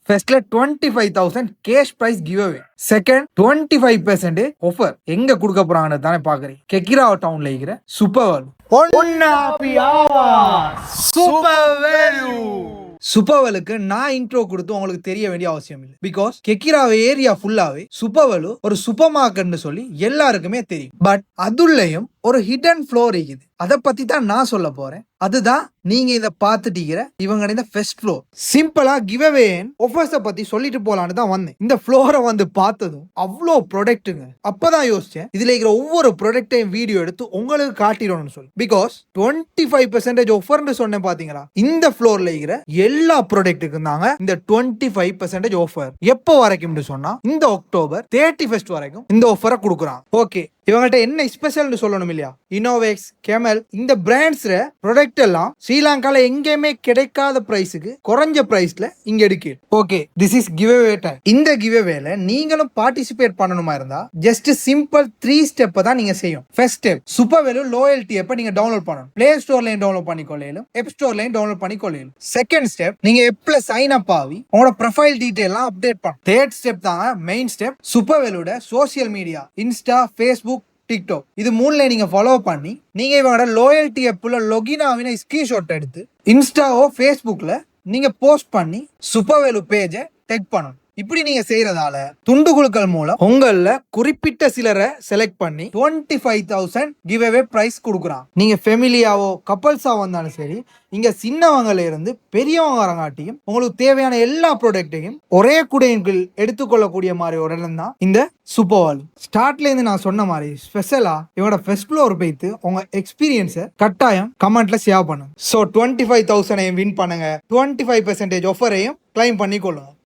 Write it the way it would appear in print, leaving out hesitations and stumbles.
ஃபர்ஸ்ட்ல 25,000 cash price give away. Second 25% offer எங்க கொடுக்க போறாங்கன்னு தானே பாக்குறீங்க. கெக்கிரா டவுன்ல இருக்கிற சூப்பர் வேல்யூ. சூப்பர்வெலுக்கு நான் இன்ட்ரோ கொடுத்து உங்களுக்கு தெரிய வேண்டிய அவசியம் இல்லை. பிகாஸ் கெக்கிரா ஏரியா ஃபுல்லாவே சூப்பர்வெலு ஒரு சூப்பர் மார்க்கெட்னு சொல்லி எல்லாருக்குமே தெரியும். பட் அதுலயும் ஒரு ஹிடன் ஃப்ளோர் இருக்குது. அதை பத்தி தான் நான் சொல்ல போறேன். அதுதான் நீங்க இதை பார்த்துட்டீங்கிற இவங்க இந்த ஃபர்ஸ்ட் ஃப்ளோர். சிம்பிளா கிவ் அவே ஆஃபர்ஸை பத்தி சொல்லிட்டு போலான்னு தான் வந்தேன். இந்த ஃப்ளோரை வந்து பார்த்ததும் அவ்வளோ ப்ராடக்ட்டுங்க. அப்பதான் யோசிச்சேன் இதுல இருக்கிற ஒவ்வொரு ப்ராடக்டையும் வீடியோ எடுத்து உங்களுக்கு காட்டிடணும்னு சொல்லி. பிகாஸ் 25% ஆஃபர்னு சொன்னேன் பாத்தீங்களா. இந்த ஃப்ளோர்ல இருக்கிற எல்லா ப்ராடக்ட்டுக்கும் தாங்க இந்த 25% ஆஃபர். எப்போ வரைக்கும்னு சொன்னா இந்த அக்டோபர் 31 வரைக்கும் இந்த ஆஃபரை கொடுக்குறாங்க. ஓகே, இவங்கள்ட்ட என்ன ஸ்பெஷல்னு சொல்லணும் இல்லையா. இனோவேக்ஸ், கெமல் இந்த பிராண்ட்ஸ் ப்ராடக்ட் எல்லாம் ஸ்ரீலங்கால எங்கேயுமே கிடைக்காத பிரைஸுக்கு குறைஞ்ச பிரைஸ்ல இங்க எடுக்கு. Okay, this is give away time. இந்த கிவ் அவேல நீங்களும் பார்ட்டிசிபேட் பண்ணணுமா இருந்தா ஜஸ்ட் சிம்பிள் 3 ஸ்டெப் தான் நீங்க செய்யும். First step, super value loyalty ஆப்பை நீங்க டவுன்லோட் பண்ணணும். பிளே ஸ்டோர்லயும் டவுன்லோட் பண்ணிக்கொள்ளையிலும், ஆப் ஸ்டோர்லயும் டவுன்லோட் பண்ணிக்கொள்ளையிலும். செகண்ட் ஸ்டெப், நீங்க ஆப்ல சைன் அப் ஆகி உங்களோட ப்ரொஃபைல் டீடைல் எல்லாம் அப்டேட் பண்ணணும். தேர்ட் ஸ்டெப் தாங்க மெயின் ஸ்டெப், சூப்பர் வேல்யூட social media Insta, Facebook, TikTok இது மூணுல நீங்க ஃபாலோ பண்ணி நீங்க இவங்களோட லோயல்டி ஆப்ல லொகின் ஆகின ஸ்கிரீன்ஷாட் எடுத்து இன்ஸ்டாவோ ஃபேஸ்புக்ல நீங்க போஸ்ட் பண்ணி சூப்பர் வேல்யூ பேஜை டெக் பண்ணணும். இப்படி நீங்க செய்யறதால துண்டு குழுக்கள் மூலம் உங்கள குறிப்பிட்ட சிலரை செலக்ட் பண்ணி 25,000 கிவ் அவே பிரைஸ் கொடுக்குறான். நீங்க ஃபேமிலியாவோ கப்பல்ஸா வந்தாலும் சரி, இங்க சின்னவங்கல இருந்து பெரியவங்க வரங்காட்டியும் உங்களுக்கு தேவையான எல்லா ப்ராடக்டையும் ஒரே குடையில் எடுத்துக்கொள்ளக்கூடிய மாதிரி ஒரு இடம் தான் இந்த சூப்பர் வேல்யூ. ஸ்டார்ட்ல இருந்து நான் சொன்ன மாதிரி ஸ்பெஷலா இவங்களோட ஃபர்ஸ்ட் ஃப்ளோர் போய்த்து உங்க எக்ஸ்பீரியன்ஸை கட்டாயம் கமெண்ட்ல ஷேர் பண்ணுங்க. ஸோ 25,000 வின் பண்ணுங்க, 25% ஆஃபரையும் கிளைம் பண்ணிக்கொள்ளுங்க.